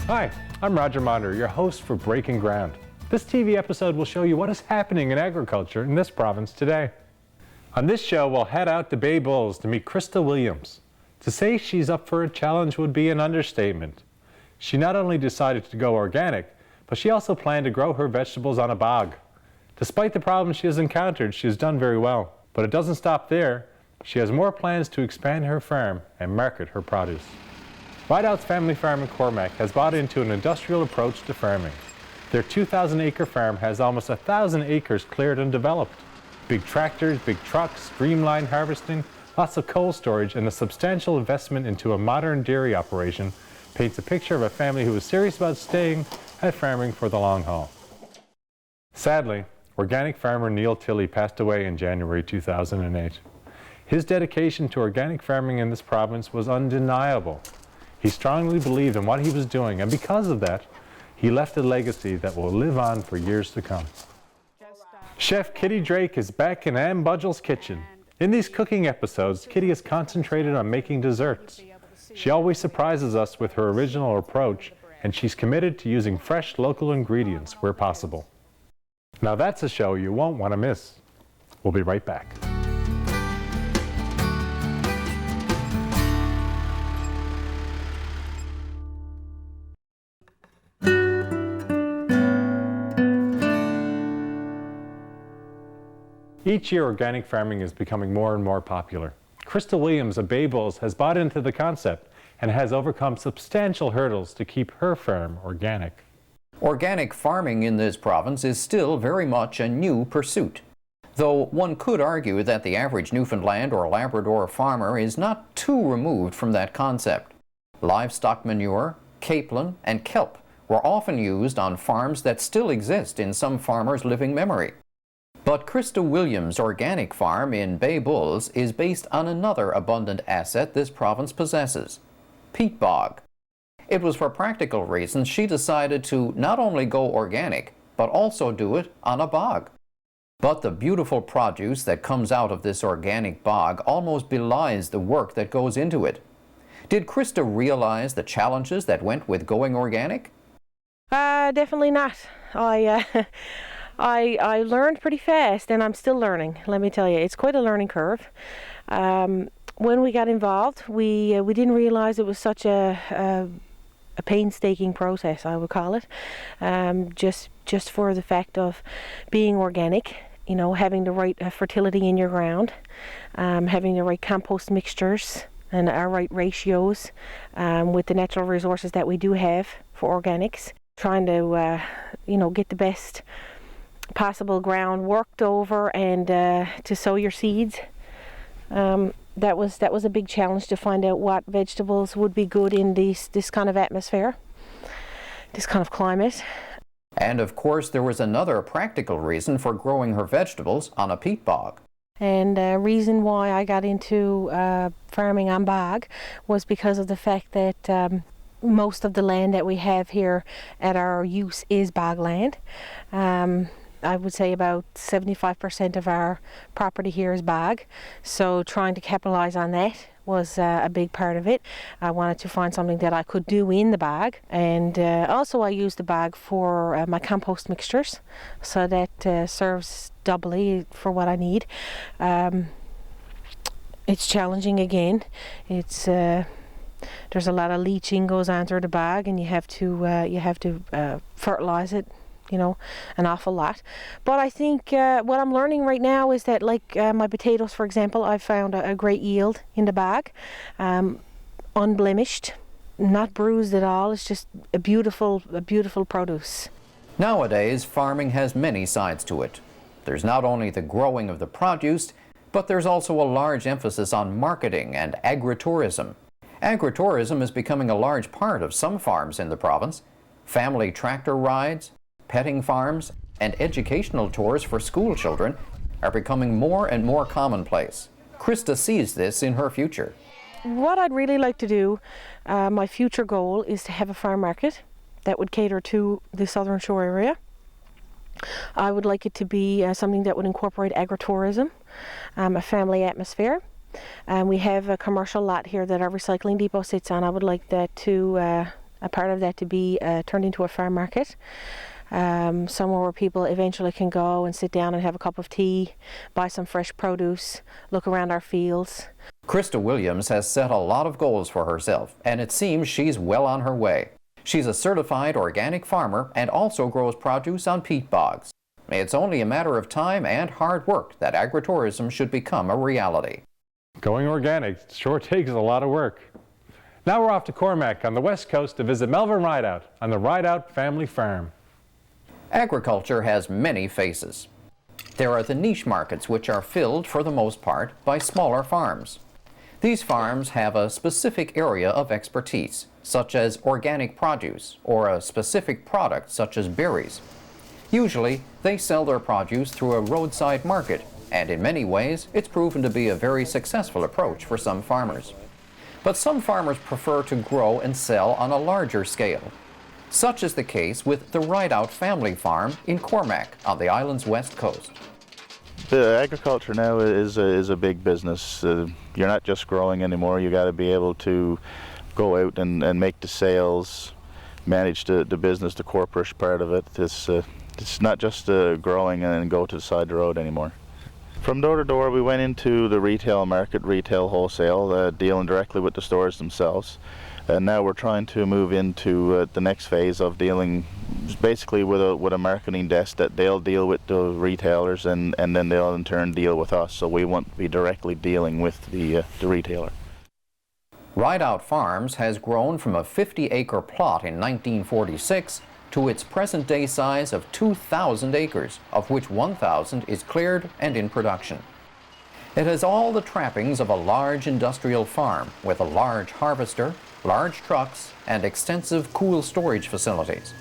Hi, I'm Roger Monder, your host for Breaking Ground. This TV episode will show you what is happening in agriculture in this province today. On this show, we'll head out to Bay Bulls to meet Krista Williams. To say she's up for a challenge would be an understatement. She not only decided to go organic, but she also planned to grow her vegetables on a bog. Despite the problems she has encountered, she has done very well. But it doesn't stop there. She has more plans to expand her farm and market her produce. Rideout's family farm in Cormac has bought into an industrial approach to farming. Their 2,000-acre farm has almost 1,000 acres cleared and developed. Big tractors, big trucks, streamlined harvesting, lots of cold storage, and a substantial investment into a modern dairy operation paints a picture of a family who is serious about staying at farming for the long haul. Sadly, organic farmer Neil Tilley passed away in January 2008. His dedication to organic farming in this province was undeniable. He strongly believed in what he was doing, and because of that, he left a legacy that will live on for years to come. Chef Kitty Drake is back in Ann Budgell's kitchen. In these cooking episodes, Kitty is concentrated on making desserts. She always surprises us with her original approach, and she's committed to using fresh local ingredients where possible. Now that's a show you won't want to miss. We'll be right back. Each year, organic farming is becoming more and more popular. Krista Williams of Bay Bulls has bought into the concept and has overcome substantial hurdles to keep her farm organic. Organic farming in this province is still very much a new pursuit, though one could argue that the average Newfoundland or Labrador farmer is not too removed from that concept. Livestock manure, capelin, and kelp were often used on farms that still exist in some farmers' living memory. But Krista Williams' organic farm in Bay Bulls is based on another abundant asset this province possesses, peat bog. It was for practical reasons she decided to not only go organic, but also do it on a bog. But the beautiful produce that comes out of this organic bog almost belies the work that goes into it. Did Krista realize the challenges that went with going organic? Definitely not. I learned pretty fast, and I'm still learning, let me tell you. It's quite a learning curve. When we got involved, we didn't realize it was such a painstaking process, I would call it. Just for the fact of being organic, you know, having the right fertility in your ground, having the right compost mixtures and our right ratios with the natural resources that we do have for organics. Trying to, get the best possible ground worked over and to sow your seeds. That was a big challenge to find out what vegetables would be good in this kind of atmosphere, this kind of climate. And of course there was another practical reason for growing her vegetables on a peat bog. And the reason why I got into farming on bog was because of the fact that most of the land that we have here at our use is bogland. I would say about 75% of our property here is bog, so trying to capitalize on that was a big part of it. I wanted to find something that I could do in the bog, and also I use the bog for my compost mixtures, so that serves doubly for what I need. It's challenging again. It's there's a lot of leaching goes on through the bog, and you have to fertilize it, an awful lot. But I think what I'm learning right now is that, like my potatoes, for example, I've found a great yield in the bog, unblemished, not bruised at all. It's just a beautiful produce. Nowadays, farming has many sides to it. There's not only the growing of the produce, but there's also a large emphasis on marketing and agritourism. Agritourism is becoming a large part of some farms in the province. Family tractor rides, petting farms, and educational tours for school children are becoming more and more commonplace. Krista sees this in her future. What I'd really like to do, my future goal, is to have a farm market that would cater to the Southern Shore area. I would like it to be something that would incorporate agritourism, a family atmosphere. We have a commercial lot here that our recycling depot sits on. I would like that to a part of that to be turned into a farm market. Somewhere where people eventually can go and sit down and have a cup of tea, buy some fresh produce, look around our fields. Krista Williams has set a lot of goals for herself, and it seems she's well on her way. She's a certified organic farmer and also grows produce on peat bogs. It's only a matter of time and hard work that agritourism should become a reality. Going organic sure takes a lot of work. Now we're off to Cormac on the west coast to visit Melvin Rideout on the Rideout family farm. Agriculture has many faces. There are the niche markets, which are filled for the most part by smaller farms. These farms have a specific area of expertise, such as organic produce or a specific product such as berries. Usually, they sell their produce through a roadside market, and in many ways, it's proven to be a very successful approach for some farmers. But some farmers prefer to grow and sell on a larger scale. Such is the case with the Rideout family farm in Cormac on the island's west coast. The agriculture now is a big business. You're not just growing anymore. You got to be able to go out and make the sales, manage the business, the corporate part of it. It's not just growing and then go to the side of the road anymore. From door to door, we went into the retail market, retail wholesale, dealing directly with the stores themselves. And now we're trying to move into the next phase of dealing basically with a marketing desk that they'll deal with the retailers and then they'll in turn deal with us. So we won't be directly dealing with the retailer. Rideout Farms has grown from a 50-acre plot in 1946 to its present-day size of 2,000 acres, of which 1,000 is cleared and in production. It has all the trappings of a large industrial farm with a large harvester, large trucks, and extensive cool storage facilities.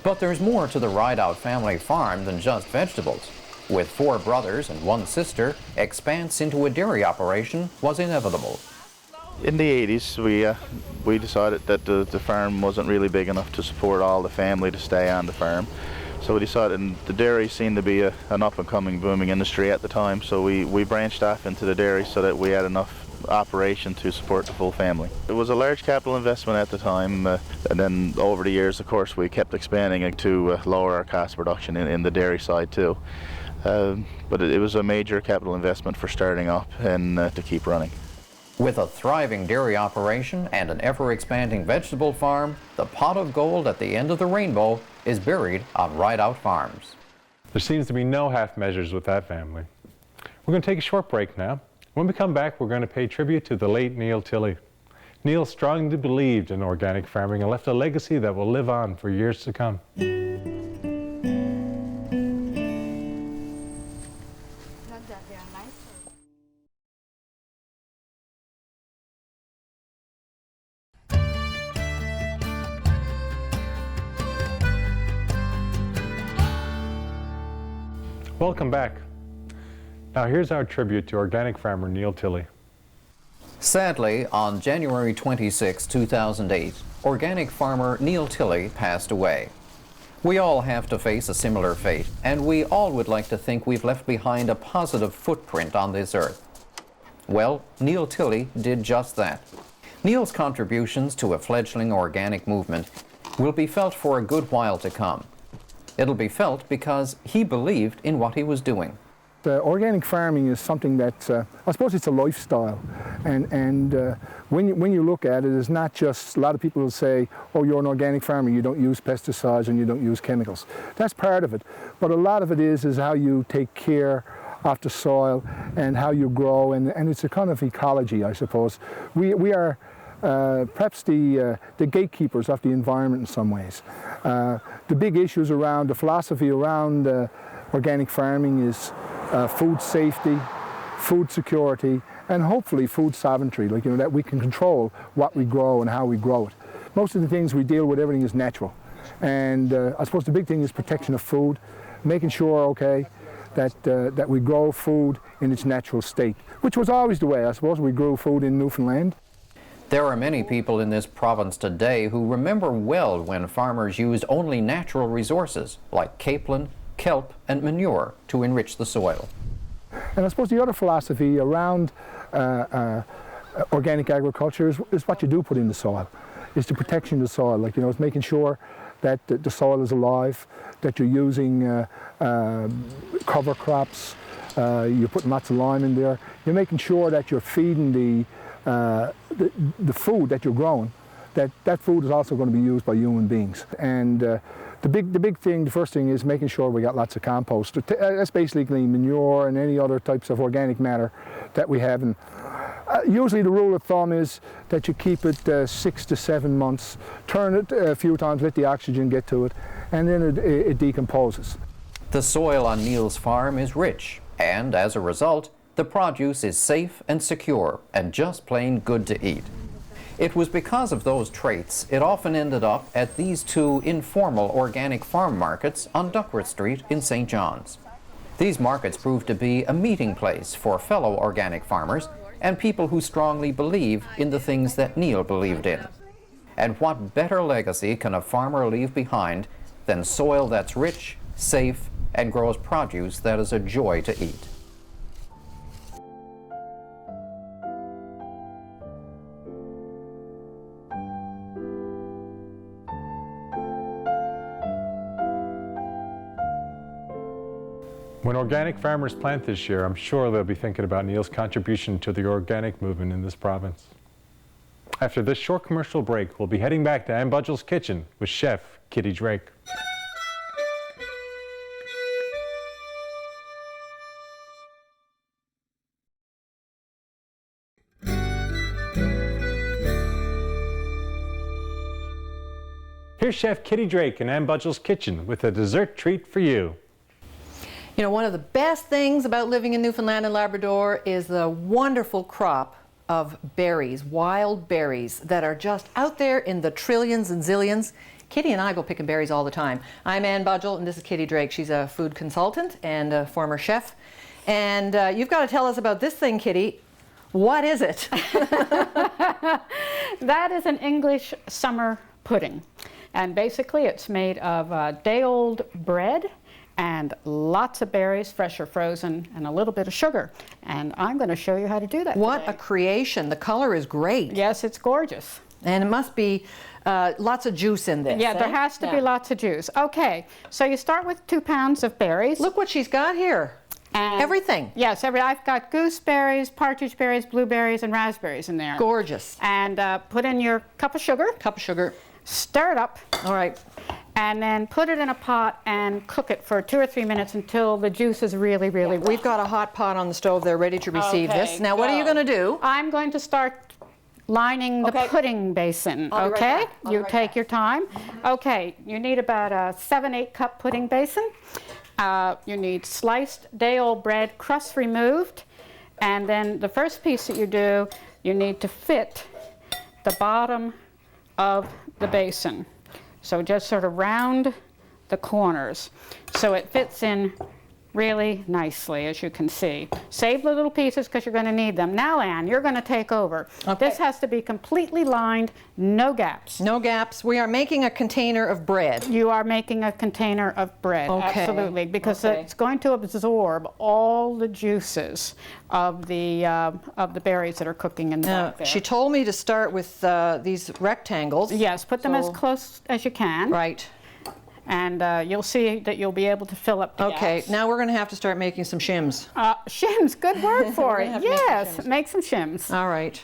But there's more to the Rideout family farm than just vegetables. With 4 brothers and 1 sister, expanse into a dairy operation was inevitable. In the 80s, we decided that the farm wasn't really big enough to support all the family to stay on the farm. So we decided, and the dairy seemed to be an up-and-coming booming industry at the time, so we branched off into the dairy so that we had enough operation to support the full family. It was a large capital investment at the time, and then over the years, of course, we kept expanding it to lower our cost of production in the dairy side too. But it was a major capital investment for starting up and to keep running. With a thriving dairy operation and an ever-expanding vegetable farm, the pot of gold at the end of the rainbow is buried on Rideout Farms. There seems to be no half measures with that family. We're going to take a short break now. When we come back, we're going to pay tribute to the late Neil Tilley. Neil strongly believed in organic farming and left a legacy that will live on for years to come. Welcome back. Now here's our tribute to organic farmer Neil Tilley. Sadly, on January 26, 2008, organic farmer Neil Tilley passed away. We all have to face a similar fate, and we all would like to think we've left behind a positive footprint on this earth. Well, Neil Tilley did just that. Neil's contributions to a fledgling organic movement will be felt for a good while to come. It'll be felt because he believed in what he was doing. Organic farming is something that, I suppose it's a lifestyle, and when you look at it, it's not just, a lot of people will say, oh, you're an organic farmer, you don't use pesticides and you don't use chemicals. That's part of it, but a lot of it is how you take care of the soil and how you grow, and it's a kind of ecology, I suppose. We are perhaps the gatekeepers of the environment in some ways. The big issues around, the philosophy around organic farming is food safety, food security, and hopefully food sovereignty, like, that we can control what we grow and how we grow it. Most of the things we deal with, everything is natural. And I suppose the big thing is protection of food, making sure, okay, that we grow food in its natural state, which was always the way, I suppose. We grew food in Newfoundland. There are many people in this province today who remember well when farmers used only natural resources like capelin, kelp, and manure to enrich the soil. And I suppose the other philosophy around organic agriculture is what you do put in the soil. is the protection of the soil. Like, you know, it's making sure that the soil is alive, that you're using cover crops, you're putting lots of lime in there. You're making sure that you're feeding the food that you're growing, that food is also going to be used by human beings. And the big thing, the first thing is making sure we got lots of compost. That's basically manure and any other types of organic matter that we have. And usually the rule of thumb is that you keep it 6 to 7 months, turn it a few times, let the oxygen get to it, and then it decomposes. The soil on Neil's farm is rich, and as a result, the produce is safe and secure and just plain good to eat. It was because of those traits it often ended up at these two informal organic farm markets on Duckworth Street in St. John's. These markets proved to be a meeting place for fellow organic farmers and people who strongly believe in the things that Neil believed in. And what better legacy can a farmer leave behind than soil that's rich, safe, and grows produce that is a joy to eat? When organic farmers plant this year, I'm sure they'll be thinking about Neil's contribution to the organic movement in this province. After this short commercial break, we'll be heading back to Ann Budgell's kitchen with Chef Kitty Drake. Here's Chef Kitty Drake in Ann Budgell's kitchen with a dessert treat for you. You know, one of the best things about living in Newfoundland and Labrador is the wonderful crop of berries, wild berries that are just out there in the trillions and zillions. Kitty and I go picking berries all the time. I'm Ann Budgell and this is Kitty Drake. She's a food consultant and a former chef. And you've got to tell us about this thing, Kitty. What is it? That is an English summer pudding. And basically it's made of day-old bread and lots of berries, fresh or frozen, and a little bit of sugar. And I'm going to show you how to do that What today. a creation. The color is great. Yes, it's gorgeous. And it must be lots of juice in this. Yeah, there has to be lots of juice. Okay, so you start with 2 pounds of berries. Look what she's got here. And Everything. Yes, I've got gooseberries, partridge berries, blueberries, and raspberries in there. Gorgeous. And put in your cup of sugar. Cup of sugar. Stir it up. All right. And then put it in a pot and cook it for 2 or 3 minutes until the juice is really, really We've got a hot pot on the stove there ready to receive Okay, this. Now what are you go. going to do? I'm going to start lining the Okay. pudding basin, I'll be right okay? back. I'll be You right take back. your time. Okay, you need about a 7-8 cup pudding basin. You need sliced day-old bread, crust removed. And then the first piece that you do, you need to fit the bottom of the basin. So just sort of round the corners so it fits in really nicely, as you can see. Save the little pieces because you're going to need them. Now, Ann, you're going to take over. Okay. This has to be completely lined, no gaps. No gaps. We are making a container of bread. You are making a container of bread, Okay. absolutely, because Okay. it's going to absorb all the juices of the berries that are cooking in the Now, back there. she told me to start with these rectangles. Yes, put them as So- close as you can. Right. And you'll see that you'll be able to fill up the Okay, gaps. now we're going to have to start making some shims. Shims, good word for We're it. gonna have to make some Yes, shims. make some shims. All right.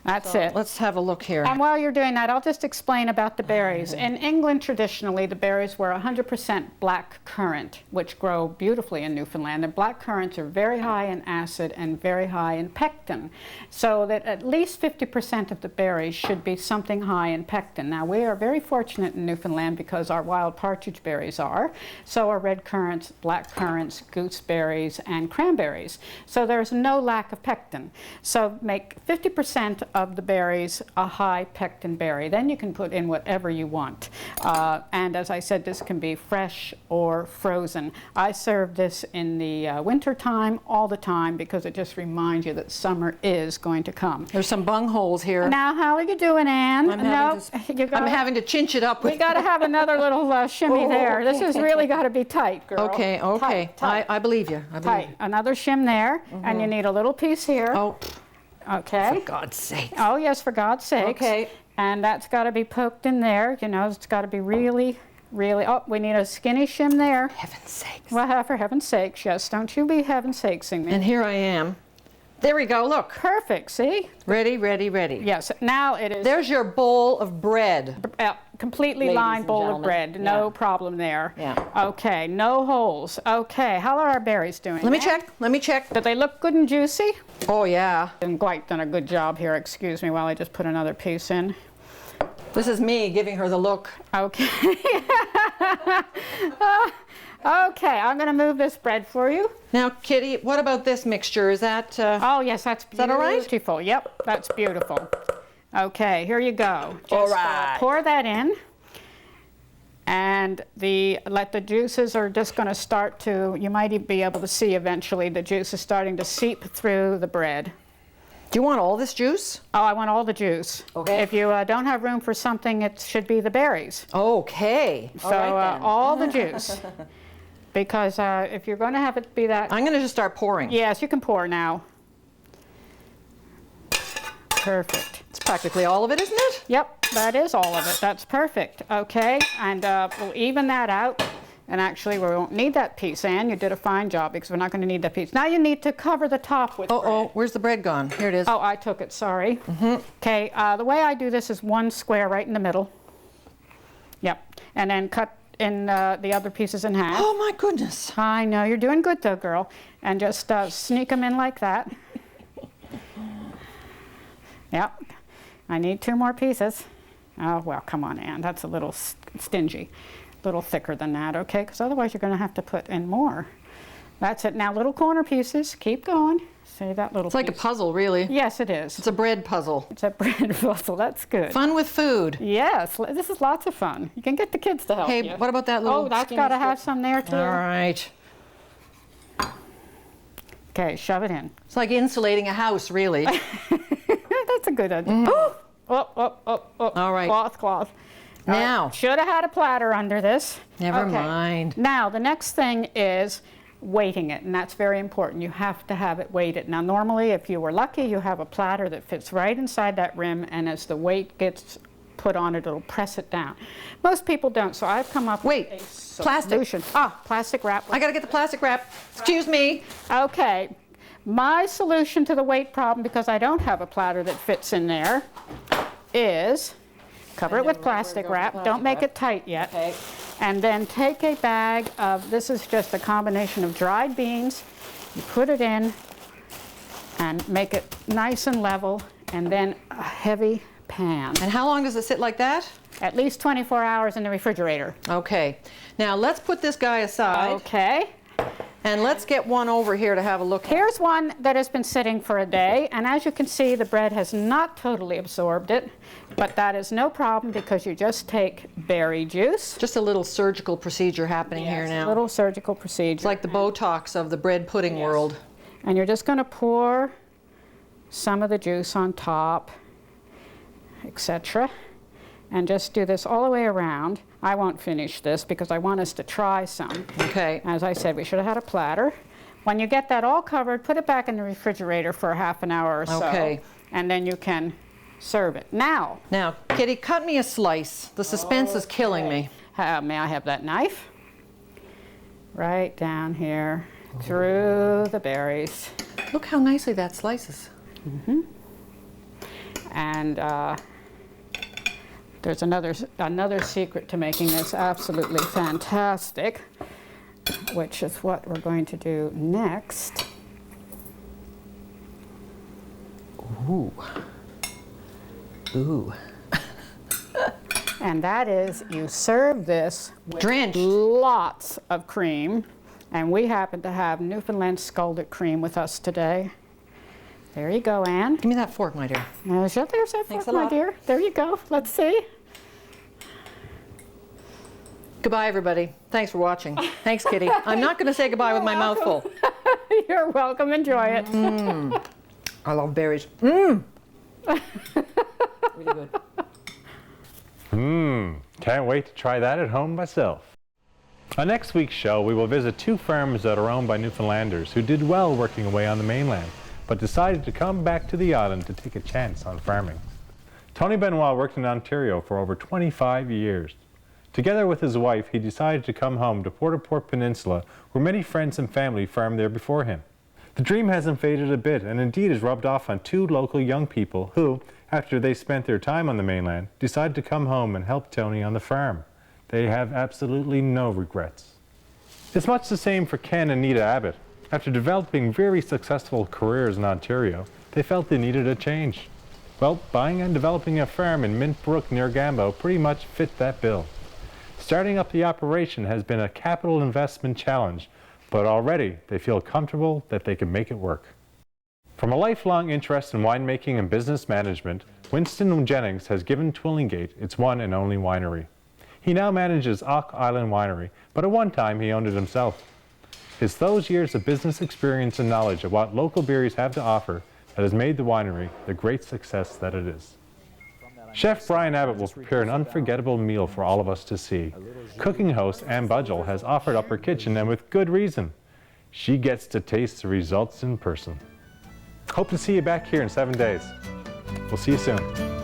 That's it. Let's have a look here. And while you're doing that, I'll just explain about the berries. In England, traditionally, the berries were 100% black currant, which grow beautifully in Newfoundland. And black currants are very high in acid and very high in pectin, so that at least 50% of the berries should be something high in pectin. Now, we are very fortunate in Newfoundland because our wild partridge berries are. So are red currants, black currants, gooseberries, and cranberries. So there's no lack of pectin. So make 50% of the berries a high pectin berry. Then you can put in whatever you want. And as I said, this can be fresh or frozen. I serve this in the winter time all the time because it just reminds you that summer is going to come. There's some bung holes here. Now, how are you doing, Ann? I'm having to cinch it up. We got to have another little shimmy there. This has really got to be tight, girl. Okay, okay. Tight, tight. I believe you. I believe Tight. you. Another shim there, and you need a little piece here. Oh, Okay. for God's sake. Oh, yes, for God's sake. Okay. And that's got to be poked in there. You know, it's got to be really, really, oh, we need a skinny shim there. Heaven's sakes. Well, for heaven's sakes, yes. Don't you be heaven's sakesing me. And here I am. There we go, look. Perfect, see? Ready, ready, ready. Yes, now it is. There's your bowl of bread. Completely Ladies lined and bowl of gentlemen. bread. No Yeah. problem there. Yeah. Okay, no holes. Okay, how are our berries doing? Let me Ann? check, let me check. Do they look good and juicy? Oh yeah. Didn't quite done a good job here, excuse me, while I just put another piece in. This is me giving her the look. Okay. Okay, I'm going to move this bread for you. Now, Kitty, what about this mixture? Is that, Oh, yes, that's that all right? beautiful. Yep, that's beautiful. Okay, here you go. Just, All right. pour that in. And let the juices are just going to start to, you might even be able to see eventually the juice is starting to seep through the bread. do you want all this juice? Oh, I want all the juice. Okay. If you don't have room for something, it should be the berries. Okay. So all the juice. Because if you're going to have it be that, I'm going to just start pouring. yes, you can pour now. Perfect. It's practically all of it, isn't it? Yep, that is all of it. That's perfect. Okay, and we'll even that out. And actually, we won't need that piece, Ann. You did a fine job because we're not going to need that piece. Now you need to cover the top with bread. Oh, where's the bread gone? Here it is. Oh, I took it, sorry. Okay, the way I do this is one square right in the middle. Yep, and then cut in the other pieces in half. Oh my goodness. I know, you're doing good though, girl. And just sneak them in like that. Yep, I need 2 more pieces. Oh, well, come on, Ann, that's a little stingy. A little thicker than that, okay? Because otherwise you're going to have to put in more. That's it. Now, little corner pieces. Keep going. See that little It's like a piece? puzzle, really. Yes, it is. It's a bread puzzle. It's a bread puzzle. That's good. Fun with food. Yes, this is lots of fun. You can get the kids to help you. Hey, what about that little Oh, that's skinny got to strip? have some there, too. All right. Okay, shove it in. It's like insulating a house, really. That's a good idea. Oh, All right. Cloth. Now. Should have had a platter under this. Never Okay. mind. Now, the next thing is weighting it, and that's very important. You have to have it weighted. Now, normally, if you were lucky, you have a platter that fits right inside that rim, and as the weight gets put on it, it'll press it down. Most people don't, so I've come up Wait, with a plastic. solution. Ah, plastic wrap. I got to get the plastic wrap. Excuse me. Okay, my solution to the weight problem, because I don't have a platter that fits in there, is cover it with plastic wrap. Don't make it tight yet. Okay. And then take a bag of, this is just a combination of dried beans. You put it in and make it nice and level, and then a heavy pan. And how long does it sit like that? At least 24 hours in the refrigerator. Okay. Now let's put this guy aside Okay. and let's get one over here to have a look at. Here's one that has been sitting for a day, and as you can see, the bread has not totally absorbed it, but that is no problem because you just take berry juice. Just a little surgical procedure happening here now. Little surgical procedure. It's like the Botox of the bread pudding world. And you're just going to pour some of the juice on top, etc. And just do this all the way around. I won't finish this because I want us to try some. Okay. As I said, we should have had a platter. When you get that all covered, put it back in the refrigerator for half an hour or so. Okay. And then you can serve it. Now, Now, Kitty, cut me a slice. The suspense is killing me. may I have that knife? Right down here through the berries. Look how nicely that slices. And there's another secret to making this absolutely fantastic, which is what we're going to do next. Ooh. Ooh. And that is you serve this with Drenched. lots of cream. And we happen to have Newfoundland scalded cream with us today. There you go, Ann. Give me that fork, my dear. There's that Thanks fork, a my lot. dear. There you go. Let's see. Goodbye, everybody. Thanks for watching. Thanks, Kitty. I'm not going to say goodbye with my mouth full. You're welcome. Enjoy it. I love berries. Mmm. Really good. Can't wait to try that at home myself. On next week's show, we will visit 2 farms that are owned by Newfoundlanders who did well working away on the mainland, but decided to come back to the island to take a chance on farming. Tony Benoit worked in Ontario for over 25 years. Together with his wife, he decided to come home to Port-au-Port Peninsula, where many friends and family farmed there before him. The dream hasn't faded a bit, and indeed has rubbed off on 2 local young people who, after they spent their time on the mainland, decided to come home and help Tony on the farm. They have absolutely no regrets. It's much the same for Ken and Nita Abbott. After developing very successful careers in Ontario, they felt they needed a change. Well, buying and developing a farm in Mint Brook near Gambo pretty much fit that bill. Starting up the operation has been a capital investment challenge, but already they feel comfortable that they can make it work. From a lifelong interest in winemaking and business management, Winston Jennings has given Twillingate its one and only winery. He now manages Auk Island Winery, but at one time he owned it himself. It's those years of business experience and knowledge of what local berries have to offer that has made the winery the great success that it is. Chef Brian Abbott will prepare an unforgettable meal for all of us to see. Cooking host Ann Budgell has offered up her kitchen, and with good reason. She gets to taste the results in person. Hope to see you back here in 7 days. We'll see you soon.